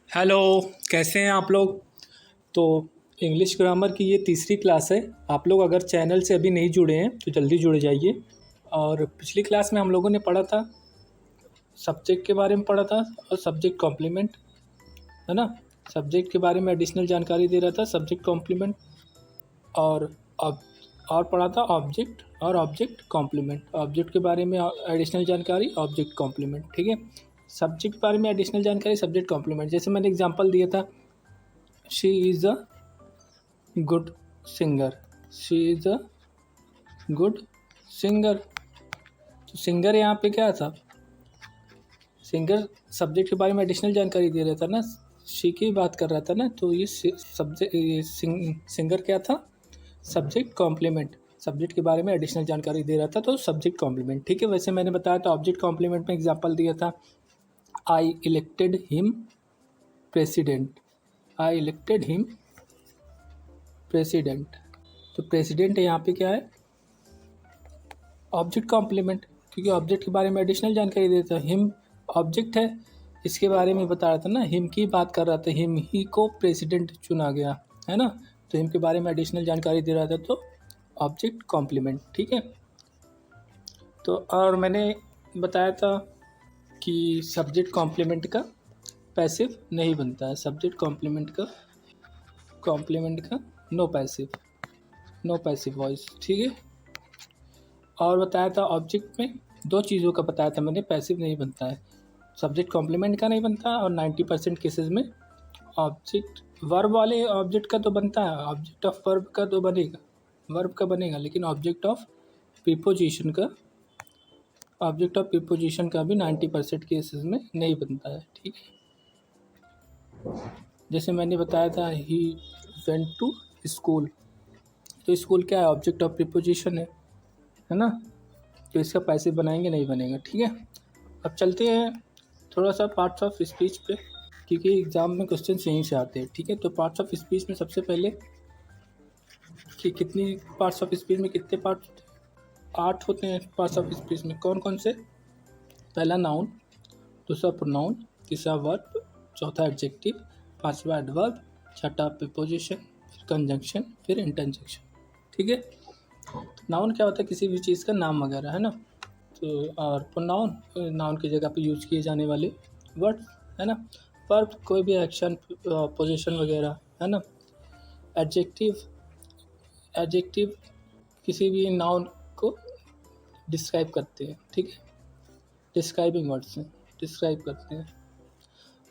Hello. कैसे हैं आप लोग। तो इंग्लिश ग्रामर की ये तीसरी क्लास है। आप लोग अगर चैनल से अभी नहीं जुड़े हैं तो जल्दी जुड़ जाइए। और पिछली क्लास में हम लोगों ने पढ़ा था, सब्जेक्ट के बारे में पढ़ा था और सब्जेक्ट कॉम्प्लीमेंट, है ना। सब्जेक्ट के बारे में एडिशनल जानकारी दे रहा था, सब्जेक्ट कॉम्प्लीमेंट। और अब और पढ़ा था ऑब्जेक्ट और ऑब्जेक्ट कॉम्प्लीमेंट। ऑब्जेक्ट के बारे में एडिशनल जानकारी, ऑब्जेक्ट कॉम्प्लीमेंट, ठीक है। सब्जेक्ट के बारे में एडिशनल जानकारी, सब्जेक्ट कॉम्प्लीमेंट। जैसे मैंने एग्जांपल दिया था, she is a good singer. She is a good singer. तो सिंगर यहाँ पे क्या था, सिंगर सब्जेक्ट के बारे में एडिशनल जानकारी दे रहा था ना, शी की बात कर रहा था ना। तो ये सब्जेक्ट, ये सिंगर क्या था, सब्जेक्ट कॉम्प्लीमेंट। सब्जेक्ट के बारे में एडिशनल जानकारी दे रहा था तो सब्जेक्ट कॉम्प्लीमेंट, ठीक है। वैसे मैंने बताया था ऑब्जेक्ट कॉम्प्लीमेंट में एग्जांपल दिया था, आई इलेक्टेड हिम प्रेसिडेंट। आई इलेक्टेड हिम प्रेसिडेंट। तो प्रेसिडेंट यहाँ पे क्या है, ऑब्जेक्ट कॉम्प्लीमेंट, क्योंकि ऑब्जेक्ट के बारे में एडिशनल जानकारी देता है। हिम ऑब्जेक्ट है, इसके बारे में बता रहा था ना, हिम की बात कर रहा था, हिम ही को प्रेसिडेंट चुना गया, है ना। तो हिम के बारे में एडिशनल जानकारी दे रहा था तो ऑब्जेक्ट कॉम्प्लीमेंट, ठीक है। तो और मैंने बताया था कि सब्जेक्ट कॉम्प्लीमेंट का पैसिव नहीं बनता है, सब्जेक्ट कॉम्प्लीमेंट का नो पैसिव वॉइस, ठीक है। और बताया था ऑब्जेक्ट में दो चीज़ों का बताया था मैंने, पैसिव नहीं बनता है, सब्जेक्ट कॉम्प्लीमेंट का नहीं बनता, और 90% केसेस में ऑब्जेक्ट वर्ब वाले ऑब्जेक्ट का तो बनता है, ऑब्जेक्ट ऑफ वर्ब का तो बनेगा, वर्ब का बनेगा, लेकिन ऑब्जेक्ट ऑफ प्रीपोजिशन का भी 90% केसेस में नहीं बनता है, ठीक है। जैसे मैंने बताया था, ही वेंट टू स्कूल। तो स्कूल क्या है, ऑब्जेक्ट ऑफ प्रीपोजिशन है ना। तो इसका पैसिव बनाएंगे, नहीं बनेगा, ठीक है। अब चलते हैं थोड़ा सा पार्ट्स ऑफ स्पीच पे, क्योंकि एग्जाम में क्वेश्चन यहीं से आते हैं, ठीक है। तो पार्ट्स ऑफ स्पीच में सबसे पहले कि कितनी पार्ट्स ऑफ स्पीच में कितने पार्ट, 8 होते हैं पार्ट्स ऑफ स्पीच में। कौन कौन से, पहला नाउन, दूसरा प्रोनाउन, तीसरा वर्ब, चौथा एडजेक्टिव, पांचवा एडवर्ब, छठा प्रीपोजिशन, फिर कंजंक्शन, फिर इंटरजेक्शन, ठीक है। नाउन क्या होता है, किसी भी चीज़ का नाम वगैरह, है ना। तो और प्रोनाउन, नाउन की जगह पे यूज किए जाने वाले वर्ड, है ना। वर्ब कोई भी एक्शन, पोजीशन वगैरह, है ना। एडजेक्टिव किसी भी नाउन को डिस्क्राइब करते हैं, ठीक है, डिस्क्राइबिंग वर्ड से डिस्क्राइब करते हैं।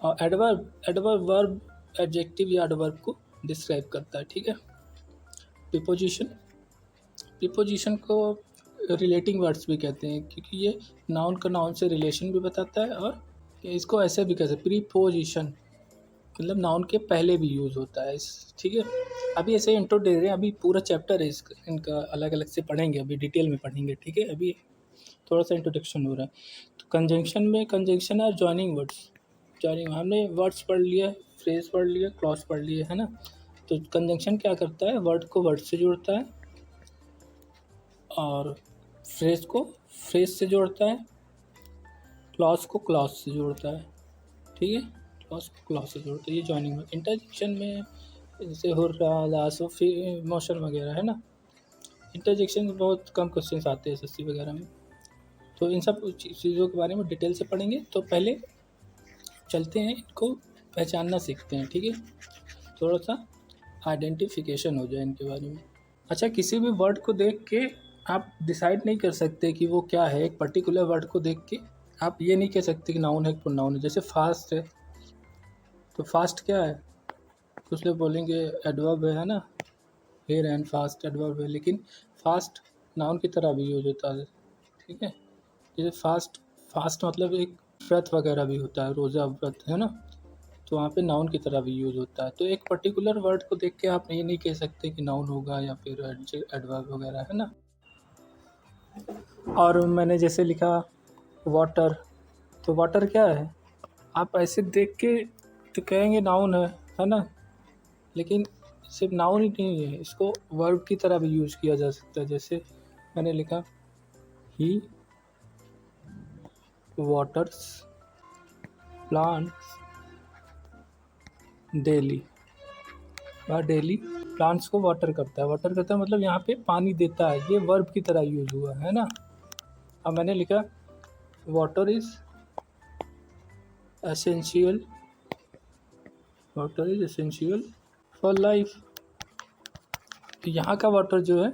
और एडवर्ब वर्ब एडजेक्टिव या एडवर्ब को डिस्क्राइब करता है, ठीक है। प्रीपोजिशन, प्रीपोजिशन को रिलेटिंग वर्ड्स भी कहते हैं, क्योंकि ये नाउन का नाउन से रिलेशन भी बताता है, और इसको ऐसे भी कहते हैं प्रीपोजिशन, मतलब नाउन के पहले भी यूज़ होता है इस, ठीक है। अभी ऐसे इंट्रो दे रहे हैं, अभी पूरा चैप्टर है इसका, इनका अलग अलग से पढ़ेंगे, अभी डिटेल में पढ़ेंगे, ठीक है। अभी थोड़ा सा इंट्रोडक्शन हो रहा है। तो कंजंक्शन में, कंजंक्शन और जॉइनिंग वर्ड्स, जॉइनिंग हमने वर्ड्स पढ़ लिया, फ्रेज पढ़ लिया, क्लॉज पढ़ लिया, है ना। तो कंजंक्शन क्या करता है, वर्ड को वर्ड से जोड़ता है, और फ्रेज को फ्रेज से जोड़ता है, क्लॉज को क्लॉज से जोड़ता है, ठीक है। क्लॉज को क्लॉज से जोड़ता है, ये जॉइनिंग में। इंटरजेक्शन में जैसे हो रहा लास्ट फिर मोशन वगैरह, है ना। इंटरजेक्शन में बहुत कम क्वेश्चन आते हैं एसएससी वगैरह में, तो इन सब चीज़ों के बारे में डिटेल से पढ़ेंगे। तो पहले चलते हैं, इनको पहचानना सीखते हैं, ठीक है। थोड़ा सा आइडेंटिफिकेशन हो जाए इनके बारे में। अच्छा, किसी भी वर्ड को देख के आप डिसाइड नहीं कर सकते कि वो क्या है। एक पर्टिकुलर वर्ड को देख के आप ये नहीं कह सकते कि नाउन है कि प्रोनाउन है। जैसे फास्ट है, तो फास्ट क्या है, कुछ लोग बोलेंगे एडवर्ब है ना, हे रैन फास्ट एडवर्ब है, लेकिन फास्ट नाउन की तरह भी यूज होता है, ठीक है। जैसे फास्ट, फास्ट मतलब एक व्रत वगैरह भी होता है, रोज़ा व्रत, है ना। तो वहाँ पे नाउन की तरह भी यूज़ होता है। तो एक पर्टिकुलर वर्ड को देख के आप ये नहीं कह सकते कि नाउन होगा या फिर एडवर्ब वगैरह, है ना। और मैंने जैसे लिखा वाटर, तो वाटर क्या है, आप ऐसे देख के तो कहेंगे नाउन है ना, लेकिन सिर्फ नाउन ही नहीं है, इसको वर्ब की तरह भी यूज़ किया जा सकता है। जैसे मैंने लिखा ही वाटर्स प्लांट्स डेली, वह डेली प्लांट्स को वाटर करता है। वाटर करता है मतलब यहाँ पे पानी देता है, ये वर्ब की तरह यूज़ हुआ है ना। अब मैंने लिखा water is essential, water is essential for life. तो यहाँ का वाटर जो है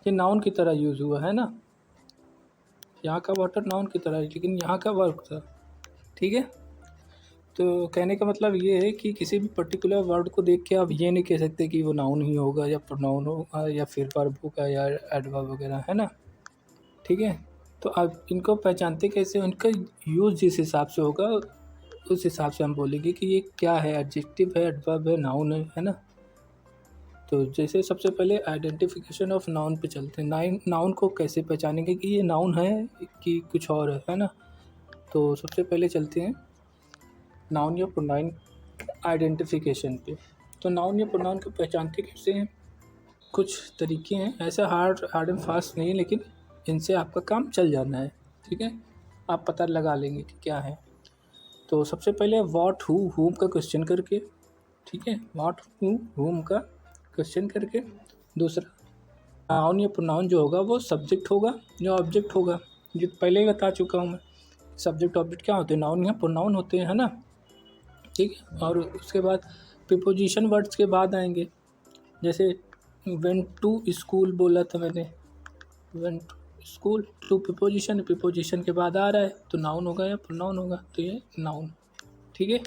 ये नाउन की तरह यूज़ हुआ है ना, यहाँ का वाटर नाउन की तरह है, लेकिन यहाँ का वर्ब था। ठीक है, तो कहने का मतलब ये है कि किसी भी पर्टिकुलर वर्ड को देख के आप ये नहीं कह सकते कि वो नाउन ही होगा या प्रोनाउन होगा या फिर वर्ब होगा या एडवर्ब वगैरह, है ना। ठीक है, तो आप इनको पहचानते कैसे, उनका यूज़ जिस हिसाब से होगा उस हिसाब से हम बोलेंगे कि ये क्या है, एडजेक्टिव है, एडवर्ब है, नाउन है ना। तो जैसे सबसे पहले आइडेंटिफिकेशन ऑफ नाउन पे चलते हैं। नाउन को कैसे पहचानेंगे कि ये नाउन है कि कुछ और है ना। तो सबसे पहले चलते हैं नाउन या प्रोनाउन आइडेंटिफिकेशन पे। तो नाउन या प्रोनाउन को पहचानते कैसे हैं, कुछ तरीके हैं, ऐसा हार्ड एंड फास्ट नहीं है, लेकिन इनसे आपका काम चल जाना है। ठीक है, आप पता लगा लेंगे कि क्या है। तो सबसे पहले व्हाट, हु, हुम का क्वेश्चन करके। ठीक है, व्हाट, हु, हुम का क्वेश्चन करके। दूसरा, नाउन या प्रोनाउन जो होगा वो सब्जेक्ट होगा या ऑब्जेक्ट होगा। ये पहले ही बता चुका हूँ मैं, सब्जेक्ट ऑब्जेक्ट क्या होते हैं, नाउन या प्रोनाउन होते हैं, है ना। ठीक है, और उसके बाद प्रीपोजिशन वर्ड्स के बाद आएंगे। जैसे वेंट टू स्कूल बोला था मैंने, went to school, to preposition, preposition के बाद आ रहा है तो नाउन होगा या प्रोनाउन होगा, तो ये नाउन। ठीक है,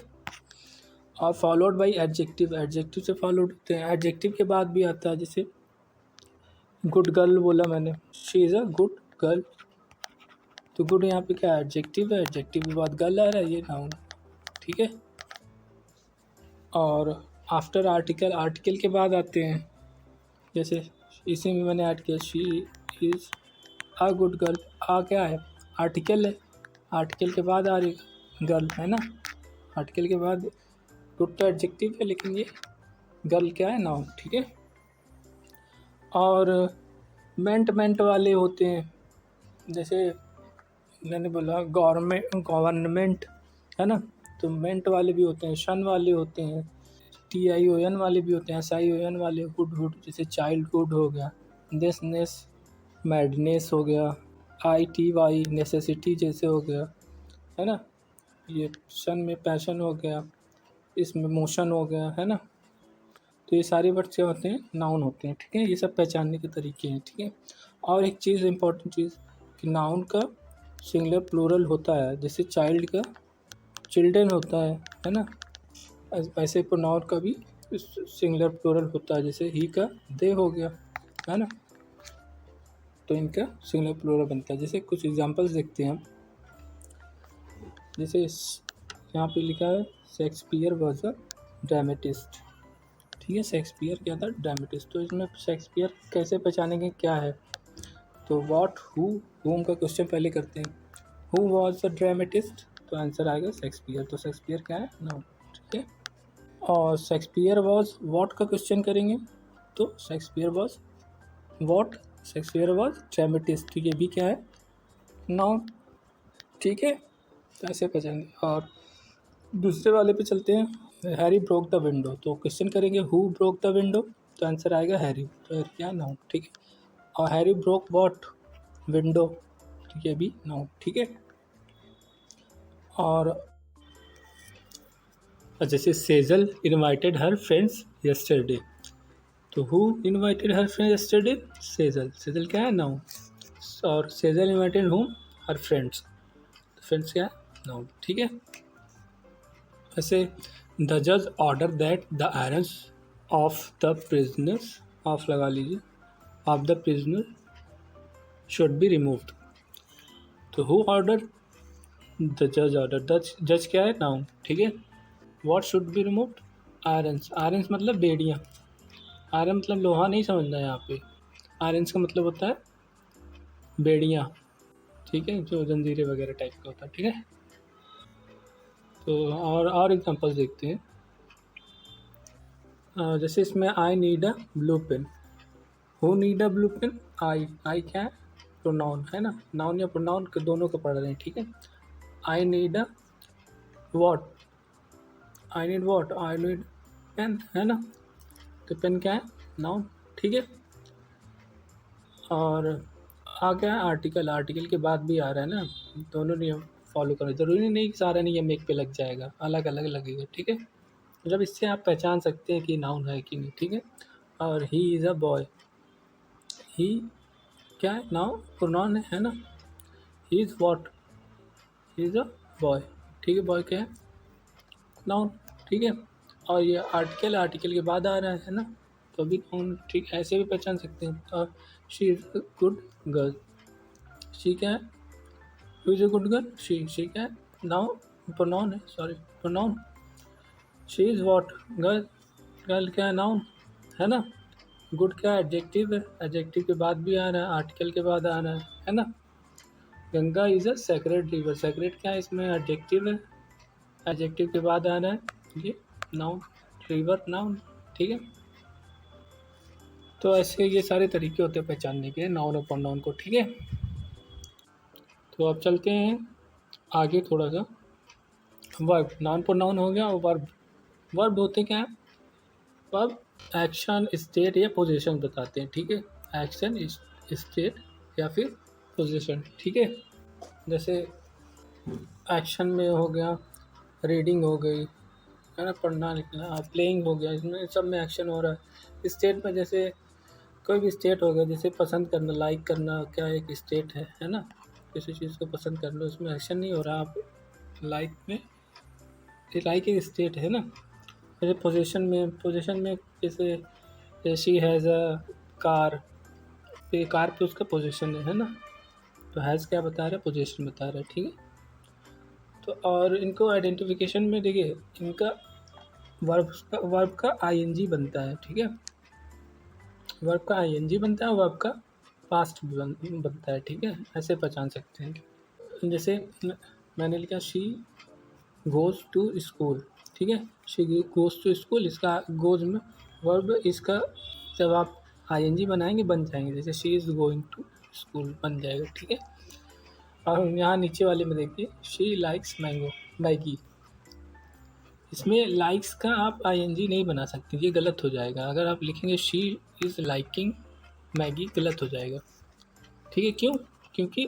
और फॉलोड बाई एडजेक्टिव, एडजेक्टिव से फॉलोड होते हैं। एडजेक्टिव के बाद भी आता है, जैसे गुड गर्ल बोला मैंने, she is a good girl, तो गुड यहाँ पे क्या एडजेक्टिव है, एडजेक्टिव के बाद गर्ल आ रहा है, ये नाउन। ठीक है, और आफ्टर आर्टिकल, आर्टिकल के बाद आते हैं। जैसे इसी में मैंने ऐड किया she is a good girl, आ क्या है, आर्टिकल है, आर्टिकल के बाद आ रही गर्ल, है ना। आर्टिकल के बाद गुड तो एडजेक्टिव है, लेकिन ये गर्ल क्या है, नाउन। ठीक है, और मेंट वाले होते हैं, जैसे मैंने बोला गवर्नमेंट, है ना, तो मेंट वाले भी होते हैं, शन वाले होते हैं, TION वाले भी होते हैं, SION वाले, हुड, जैसे चाइल्डहुड हो गया, दिसनेस, मैडनेस हो गया, ITY नेसेसिटी जैसे हो गया, है ना। ये शन में पैशन हो गया, इसमें मोशन हो गया, है ना। तो ये सारे वर्ड्स क्या होते हैं, नाउन होते हैं। ठीक है, ये सब पहचानने के तरीके हैं। ठीक है, और एक चीज़, इम्पोर्टेंट चीज़, कि नाउन का सिंगुलर प्लूरल होता है, जैसे चाइल्ड का चिल्ड्रन होता है ना। ऐसे प्रोनाउन का भी सिंगुलर प्लूरल होता है, जैसे ही का दे हो गया, है ना। तो इनका सिंगुलर प्लूरल बनता है। जैसे कुछ एग्जांपल्स देखते हैं हम, जैसे यहाँ पे लिखा है शेक्सपियर वॉज अ ड्रामेटिस्ट। ठीक है, शेक्सपियर क्या था, ड्रामेटिस्ट। तो इसमें शेक्सपियर कैसे पहचानेंगे क्या है, तो व्हाट, हु, होम का क्वेश्चन पहले करते हैं। हु वॉज अ ड्रामेटिस्ट, तो आंसर आएगा शेक्सपियर, तो शेक्सपियर क्या है, नाउन। ठीक है, और शेक्सपियर वॉज व्हाट का क्वेश्चन करेंगे, तो Shakespeare was what, Shakespeare was dramatist, तो ये भी क्या है, नाउन। ठीक है, तो ऐसे पहचानेंगे। और दूसरे वाले पे चलते हैं, हैरी ब्रोक द विंडो, तो क्वेश्चन करेंगे हु ब्रोक द विंडो, तो आंसर आएगा हैरी, तो हैरी क्या, नाउन। ठीक है, और हैरी ब्रोक व्हाट, विंडो, ठीक है भी नाउन। ठीक है, और जैसे Sejal invited her friends yesterday, तो who invited her friends yesterday, Sejal, Sejal क्या है, नाउन। और सेजल इनवाइटेड हुम, हर फ्रेंड्स, तो फ्रेंड्स क्या है, नाउन। ठीक है, ऐसे द जज order that the irons of the prisoners, of लगा लीजिए, of the prisoner should be removed, तो हु ऑर्डर, द जज ऑर्डर, द जज क्या है, नाउन। ठीक है, what should be removed, irons, irons मतलब बेड़ियाँ, आयरन मतलब लोहा नहीं समझना है यहाँ पे, आयरन्स का मतलब होता है बेड़ियाँ। ठीक है, जो जंजीरें वगैरह टाइप का होता है। ठीक है, तो और एग्जांपल्स देखते हैं। जैसे इसमें I need a blue pen, who need a blue pen, I क्या है, प्रोनाउन, है ना, नाउन या प्रोनाउन के दोनों को पढ़ रहे हैं। ठीक है, I need a what, I need what, I need pen, है ना। तो पेन क्या है, नाउन, ठीक है। और आ गया आर्टिकल, आर्टिकल के बाद भी आ रहा है ना, दोनों नियम फॉलो करो, ज़रूरी नहीं कि सारा नियम एक पे लग जाएगा, अलग अलग लगेगा, ठीक है। जब इससे आप पहचान सकते हैं कि नाउन है कि नहीं, ठीक है। और ही इज़ अ बॉय, ही क्या है, नाउन प्रोनाउन है ना। He is what, he is a boy, ठीक है। बॉय क्या है, नाउन, ठीक है। और ये आर्टिकल, आर्टिकल के बाद आ रहा है ना, तो अभी नाउन, ठीक, ऐसे भी पहचान सकते हैं। और she is a good girl, she क्या है, who is a good girl, she क्या है, नाउन प्रोनाउन है, sorry pronoun. She is what, girl, girl क्या है, नाउन, है ना। गुड क्या है, एडजेक्टिव है, एडजेक्टिव के बाद भी आ रहा है, आर्टिकल के बाद आ रहा है ना। Ganga is a sacred river, sacred क्या है, इसमें एडजेक्टिव है, एडजेक्टिव के बाद आ रहा है ये नाउन, रिवर नाउन, ठीक है। तो ऐसे ये सारे तरीके होते हैं पहचानने के नाउन और प्रोनाउन को, ठीक है। तो अब चलते हैं आगे थोड़ा सा। वर्ब, नाउन प्रोनाउन हो गया, और वर्ब, वर्ब होते क्या है, वर्ब एक्शन, स्टेट या पोजीशन बताते हैं, ठीक है। एक्शन, स्टेट या फिर पोजीशन, ठीक है। जैसे एक्शन में हो गया, रीडिंग हो गई, है ना, पढ़ना लिखना, प्लेइंग हो गया, इसमें सब में एक्शन हो रहा है। स्टेट में जैसे कोई भी स्टेट हो गया, जैसे पसंद करना, लाइक करना, क्या एक स्टेट है ना। किसी चीज़ को पसंद करना, उसमें एक्शन नहीं हो रहा, आप लाइक में, लाइक एक स्टेट है ना। जैसे पोजीशन में, पोजीशन में जैसे शी हैज़ अ कार, ये कार पे उसका पोजीशन है ना। तो हैज़ क्या बता रहा है, पोजीशन बता रहा है, ठीक है। तो और इनको आइडेंटिफिकेशन में देखिए, इनका वर्ब का आईएनजी बनता है, ठीक है। वर्ब का आईएनजी बनता है, वर्ब का पास्ट भी बनता है, ठीक है। ऐसे पहचान सकते हैं। जैसे मैंने लिखा शी गोज़ टू स्कूल, ठीक है। शी गोज़ टू स्कूल, इसका गोज़ में वर्ब, इसका जब आप आईएनजी बनाएंगे बन जाएंगे, जैसे she is going to school बन जाएगा, ठीक है। और यहाँ नीचे वाले में देखिए, शी लाइक्स मैंगो, मैगी, इसमें लाइक्स का आप आईएनजी नहीं बना सकते, ये गलत हो जाएगा। अगर आप लिखेंगे शी इज़ लाइकिंग मैगी, गलत हो जाएगा, ठीक है। क्यों, क्योंकि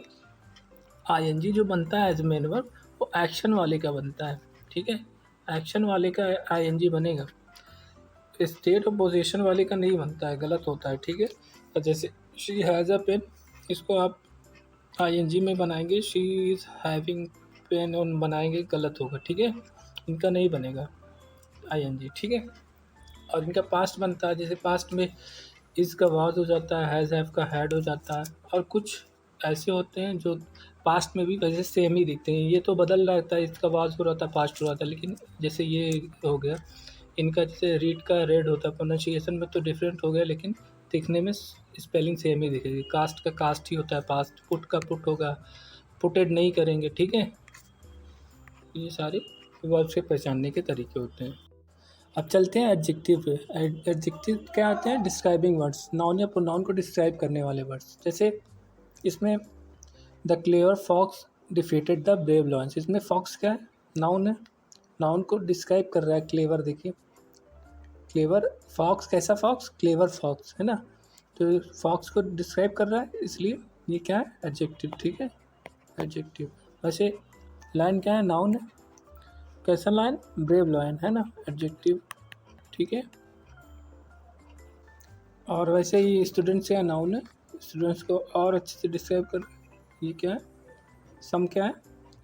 आईएनजी जो बनता है एज मेन वर्ब, वो एक्शन वाले का बनता है, ठीक है। एक्शन वाले का आईएनजी बनेगा, स्टेट और पोजीशन वाले का नहीं बनता है, गलत होता है, ठीक है। और जैसे शी हैज़ अ पेन, इसको आप आईएनजी में बनाएंगे, शी इज़ हैविंग पेन और बनाएंगे, गलत होगा, ठीक है। इनका नहीं बनेगा आईएनजी, ठीक है। और इनका पास्ट बनता है, जैसे पास्ट में इज़ का वाज हो जाता है, हैज़ हैव का हैड हो जाता है। और कुछ ऐसे होते हैं जो पास्ट में भी वैसे सेम ही दिखते हैं, ये तो बदल रहता है, इसका वाज हो रहा था, पास्ट हो रहा था, लेकिन जैसे ये हो गया, इनका जैसे रीड का रेड होता है, प्रोनाउंसिएशन में तो डिफरेंट हो गया, लेकिन दिखने में स्पेलिंग सेम ही दिखेगी। कास्ट का कास्ट ही होता है पास्ट, पुट का पुट होगा, पुटेड नहीं करेंगे, ठीक है। ये सारे वर्ब से पहचानने के तरीके होते हैं। अब चलते हैं एडजेक्टिव पे। एडजेक्टिव क्या आते हैं, डिस्क्राइबिंग वर्ड्स, नाउन या प्रोनाउन को डिस्क्राइब करने वाले वर्ड्स। जैसे इसमें the clever fox defeated the brave lions, इसमें फॉक्स क्या है, नाउन है, नाउन को डिस्क्राइब कर रहा है। क्लेवर देखिए, क्लेवर फॉक्स, कैसा फॉक्स, क्लेवर फॉक्स, है ना। तो फॉक्स को डिस्क्राइब कर रहा है, इसलिए ये क्या है, एडजेक्टिव, ठीक है, एडजेक्टिव। वैसे लाइन क्या है, नाउन है, कैसा लाइन, ब्रेव लाइन, है ना, एडजेक्टिव, ठीक है। और वैसे ही स्टूडेंट्स क्या नाउन है, स्टूडेंट्स को और अच्छे से डिस्क्राइब कर, ये क्या है, सम क्या है,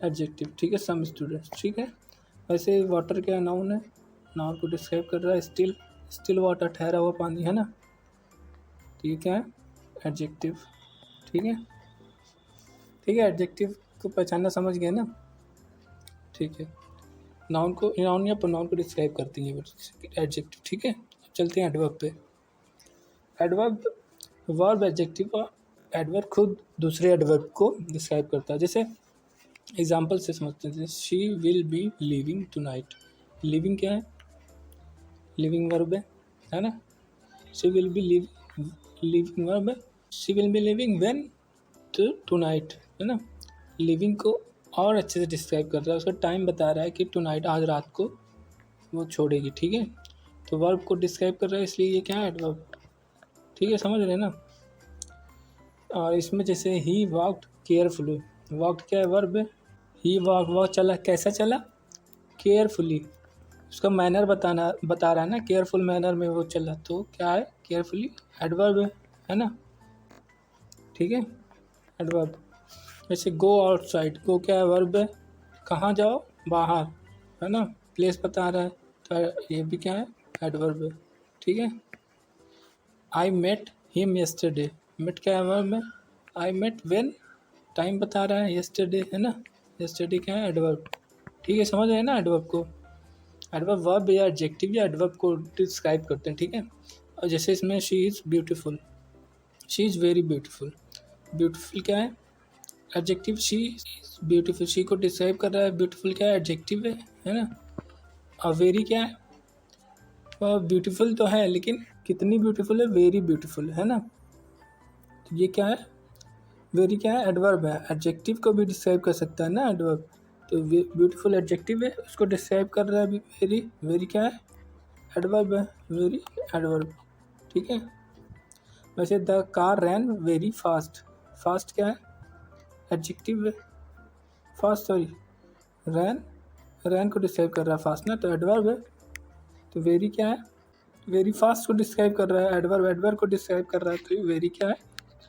एडजेक्टिव, ठीक है, सम स्टूडेंट्स, ठीक है। वैसे ही वाटर क्या है, नाउन है, नाउन को डिस्क्राइब कर रहा है, स्टिल, स्टिल वाटर, ठहरा हुआ पानी, है ना। तो ये क्या है, एडजेक्टिव, ठीक है, ठीक है। एडजेक्टिव को पहचानना समझ गए ना, ठीक है। नाउन को, नाउन या प्रोनाउन को डिस्क्राइब करती है एडजेक्टिव, ठीक है। चलते हैं एडवर्ब पे। एडवर्ब, वर्ब एडजेक्टिव का, एडवर्ब खुद दूसरे एडवर्ब को डिस्क्राइब करता है। जैसे एग्जांपल से समझते हैं, she will be living tonight, living क्या है, लिविंग वर्ब है ना। She will be living verb है, she will be living when, तो टुनाइट, है ना। लिविंग को और अच्छे से डिस्क्राइब कर रहा है, उसका टाइम बता रहा है कि टुनाइट, आज रात को वो छोड़ेगी, ठीक है। तो वर्ब को डिस्क्राइब कर रहा है इसलिए ये क्या है, एडवर्ब, ठीक है, समझ रहे हैं ना। और इसमें जैसे ही वॉकड केयरफुली, वॉकड क्या है, वर्ब है। ही वॉक चला, कैसा चला, केयरफुली, उसका मैनर बता रहा है ना, केयरफुल मैनर में वो चला, तो क्या है, केयरफुली, एडवर्ब है ना, ठीक है, एडवर्ब। जैसे गो आउटसाइड, गो क्या है, वर्ब है, कहाँ जाओ, बाहर, है ना, प्लेस बता रहा है, तो ये भी क्या है, एडवर्ब है, ठीक है। I met him yesterday, met क्या है, वर्ब है। आई मेट व्हेन, टाइम बता रहा है, यस्टरडे है ना, यस्टरडे क्या है, एडवर्ब, ठीक है, समझ रहे हैं ना एडवर्ब को। एडवर्ब वर्ब या एडजेक्टिव या एडवर्ब को डिस्क्राइब करते हैं, ठीक है। और जैसे इसमें she is beautiful, she is very beautiful, beautiful क्या है, adjective, she is beautiful, she को डिस्क्राइब कर रहा है, ब्यूटीफुल क्या है, एडजेक्टिव है ना। और वेरी क्या है, ब्यूटीफुल तो है लेकिन कितनी ब्यूटीफुल है, वेरी ब्यूटीफुल है ना, तो ये क्या है, वेरी क्या है, एडवर्ब है, एडजेक्टिव को भी डिस्क्राइब कर सकता है ना एडवर्ब, तो ब्यूटीफुल एडजेक्टिव है, उसको डिस्क्राइब कर रहा है वेरी, वेरी क्या है, एडवर्ब है, वेरी एडवर्ब, ठीक है। वैसे the car rain very fast, fast क्या है, एडजेक्टिव है, फास्ट सॉरी, रैन, रैन को डिस्क्राइब कर रहा है फास्ट ना, तो एडवर्ब है। तो वेरी क्या है, वेरी फास्ट को डिस्क्राइब कर रहा है, एडवर्ब, एडवर्ब को डिस्क्राइब कर रहा है, तो वेरी क्या है,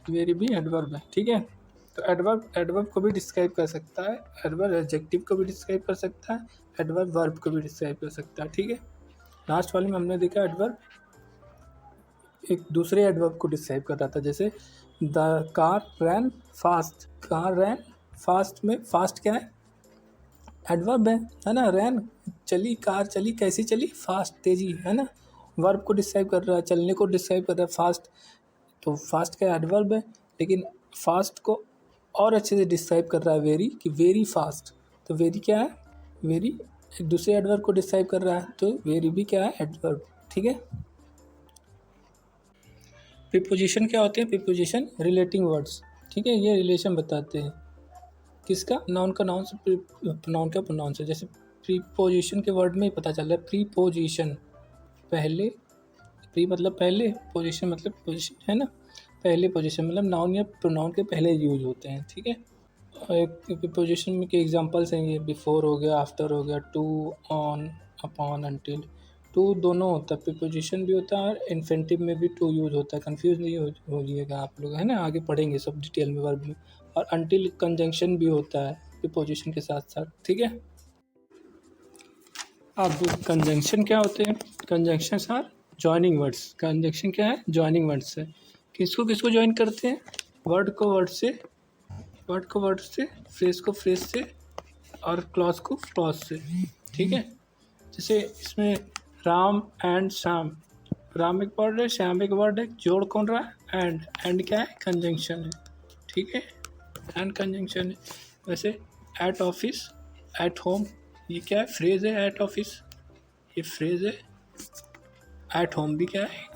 वेरी भी एडवर्ब है, ठीक है। तो एडवर्ब एडवर्ब को भी डिस्क्राइब कर सकता है, एडवर्ब एडजेक्टिव को भी डिस्क्राइब कर सकता है, एडवर्ब वर्ब को भी डिस्क्राइब कर सकता है, ठीक है। लास्ट वाले में हमने देखा एडवर्ब एक दूसरे एडवर्ब को डिस्क्राइब कर रहा था, जैसे the car ran fast, car ran fast में फास्ट क्या है, एडवर्ब है ना, रैन चली, कार चली, कैसी चली, फास्ट, तेजी, है ना। वर्ब को डिस्क्राइब कर रहा है, चलने को डिस्क्राइब कर रहा है, फास्ट, तो फास्ट का एडवर्ब है, लेकिन फास्ट को और अच्छे से डिस्क्राइब कर रहा है वेरी, कि वेरी फास्ट, तो वेरी क्या है, वेरी एक दूसरे एडवर्ब को डिस्क्राइब कर रहा है, तो वेरी भी क्या है, एडवर्ब, ठीक है। प्रीपोजिशन क्या होते हैं, प्रीपोजिशन रिलेटिंग वर्ड्स, ठीक है, ये रिलेशन बताते हैं किसका, नाउन का नाउन से, प्रोनाउन का प्रोनाउन से। जैसे प्रीपोजिशन के वर्ड में ही पता चल रहा है, प्रीपोजिशन पहले, प्री मतलब पहले, पोजीशन मतलब पोजीशन, है ना, पहले पोजीशन मतलब नाउन या प्रोनाउन के पहले यूज होते हैं, ठीक है। और एक प्रीपोजिशन में के एग्जांपल्स हैं ये, बिफोर हो गया, आफ्टर हो गया, to, on, upon, until, to दोनों होता है, प्रीपोजिशन भी होता है और इन्फिनिटिव में भी टू यूज होता है, कंफ्यूज नहीं हो जाइएगा आप लोग, है ना, आगे पढ़ेंगे सब डिटेल में वर्ब में। और अनटिल कंजंक्शन भी होता है प्रीपोजिशन के साथ साथ, ठीक है। अब कंजंक्शन क्या होते हैं, conjunctions are joining words, conjunction क्या है, जॉइनिंग वर्ड्स है, किसको किसको जॉइन करते हैं, वर्ड को वर्ड से, वर्ड को वर्ड से, फ्रेज को फ्रेज से, और क्लॉज को क्लॉज से, ठीक है। जैसे इसमें राम एंड श्याम, राम एक वर्ड है, श्याम एक वर्ड है, जोड़ कौन रहा है, एंड क्या है, कंजंक्शन है, ठीक है, एंड कंजंक्शन है। वैसे एट ऑफिस, एट होम, ये क्या है, फ्रेज है, एट ऑफिस ये फ्रेज है, एट होम भी क्या है,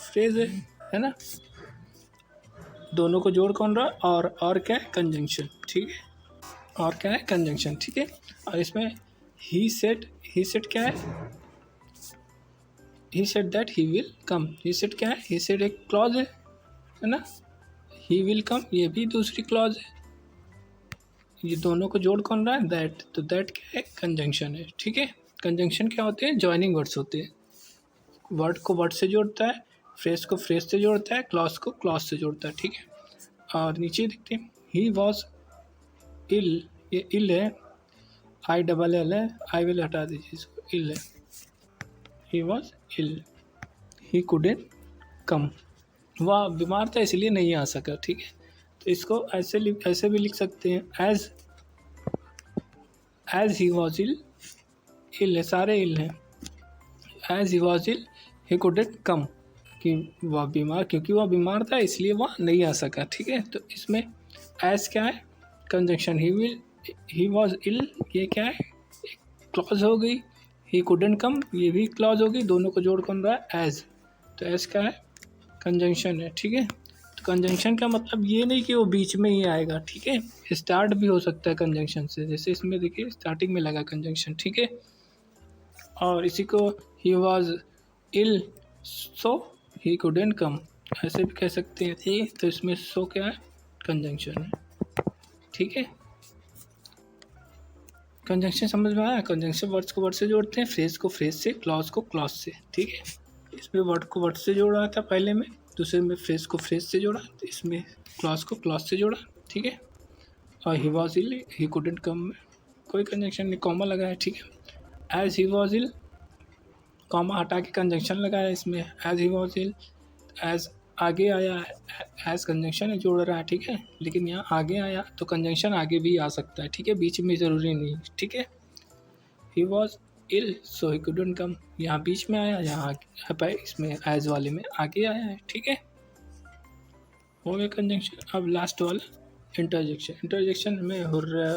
फ्रेज है ना, दोनों को जोड़ कौन रहा है, और क्या है, कंजंक्शन, ठीक है, और क्या है, कंजंक्शन, ठीक है। और इसमें ही सेड क्या है, he said that he will come, he said क्या है, ही सेड एक क्लॉज है ना, ही विल कम ये भी दूसरी क्लॉज है, ये दोनों को जोड़ कौन रहा है, दैट, तो दैट क्या है, कंजंक्शन है, ठीक है। कंजंक्शन क्या होते हैं, जॉइनिंग वर्ड्स होते हैं, वर्ड को वर्ड से जोड़ता है, फ्रेज को फ्रेज से जोड़ता है, क्लॉज को क्लॉज से जोड़ता है, ठीक है। और नीचे देखते हैं, ही वॉज इल, ये इल है, आई डबल एल है, आई विल हटा दीजिए इसको, इल है, ही वॉज इल, ही कुडंट कम, वह बीमार था इसलिए नहीं आ सका, ठीक है। तो इसको ऐसे भी लिख सकते हैं, एज ही वॉज इल है, सारे इल हैं, as he was ill he couldn't come, कि वह बीमार, क्योंकि वह बीमार था इसलिए वह नहीं आ सका, ठीक है। तो इसमें एज क्या है, कंजंक्शन, ही वॉज इल ये क्या है, क्लॉज हो गई, ही कुडंट कम ये भी क्लॉज हो गई, दोनों को जोड़ कौन रहा है, एज, तो एज क्या है, कंजंक्शन है, ठीक है। तो कंजंक्शन का मतलब ये नहीं कि वो बीच में ही आएगा, ठीक है, स्टार्ट भी हो सकता है कंजंक्शन से, जैसे इसमें देखिए स्टार्टिंग में लगा कंजंक्शन, ठीक है। और इसी को ही was ill so he couldn't कम, ऐसे भी कह सकते हैं। ठीक है, तो इसमें सो क्या है, कंजंक्शन है। ठीक है, कंजंक्शन समझ में आया। कंजंक्शन वर्ड्स को वर्ड से जोड़ते हैं, फ्रेज को फ्रेज से, क्लॉज को क्लॉज से। ठीक है, इसमें वर्ड को वर्ड से जोड़ा था पहले में, दूसरे में फ्रेज को फ्रेज से जोड़ा, तो इसमें क्लॉज को क्लॉज से जोड़ा। ठीक है, और ही वॉज इल ही कुडेंट कम में कोई कंजंक्शन नहीं, कॉमा लगा है। ठीक है, as he was ill, comma हटा के कंजंक्शन लगाया इसमें, as he was ill, as आगे आया, एज कंजंक्शन जोड़ रहा है। ठीक है, लेकिन यहाँ आगे आया तो कंजंक्शन आगे भी आ सकता है। ठीक है, बीच में ज़रूरी नहीं। ठीक है, ही was ill so he couldn't कम, यहाँ बीच में आया, यहाँ इसमें एज वाले में आगे आया है। ठीक है, हो गया कंजंक्शन। अब लास्ट वाला इंटरजेक्शन। इंटरजेक्शन में हुर्रा,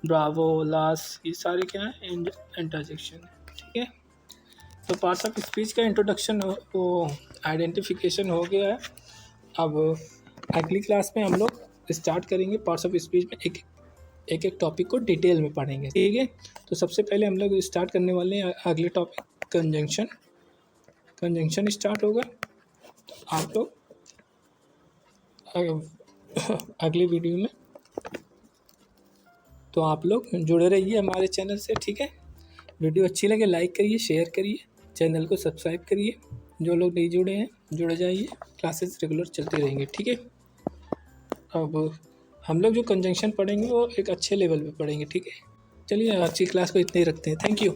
ब्रावो, लास, ये सारे क्या है, इंटरजेक्शन है। ठीक है, तो पार्ट्स ऑफ स्पीच का इंट्रोडक्शन वो आइडेंटिफिकेशन हो गया है। अब अगली क्लास में हम लोग स्टार्ट करेंगे पार्ट्स ऑफ स्पीच में, एक टॉपिक को डिटेल में पढ़ेंगे। ठीक है, तो सबसे पहले हम लोग स्टार्ट करने वाले हैं अगले टॉपिक, कंजंक्शन। कंजंक्शन स्टार्ट होगा, आप लोग अगले वीडियो में, तो आप लोग जुड़े रहिए हमारे चैनल से। ठीक है, वीडियो अच्छी लगे लाइक करिए, शेयर करिए, चैनल को सब्सक्राइब करिए। जो लोग नहीं जुड़े हैं जुड़ जाइए, क्लासेस रेगुलर चलते रहेंगे। ठीक है, अब हम लोग जो कंजंक्शन पढ़ेंगे वो एक अच्छे लेवल पे पढ़ेंगे। ठीक है, चलिए आज की क्लास को इतने ही रखते हैं। Thank you.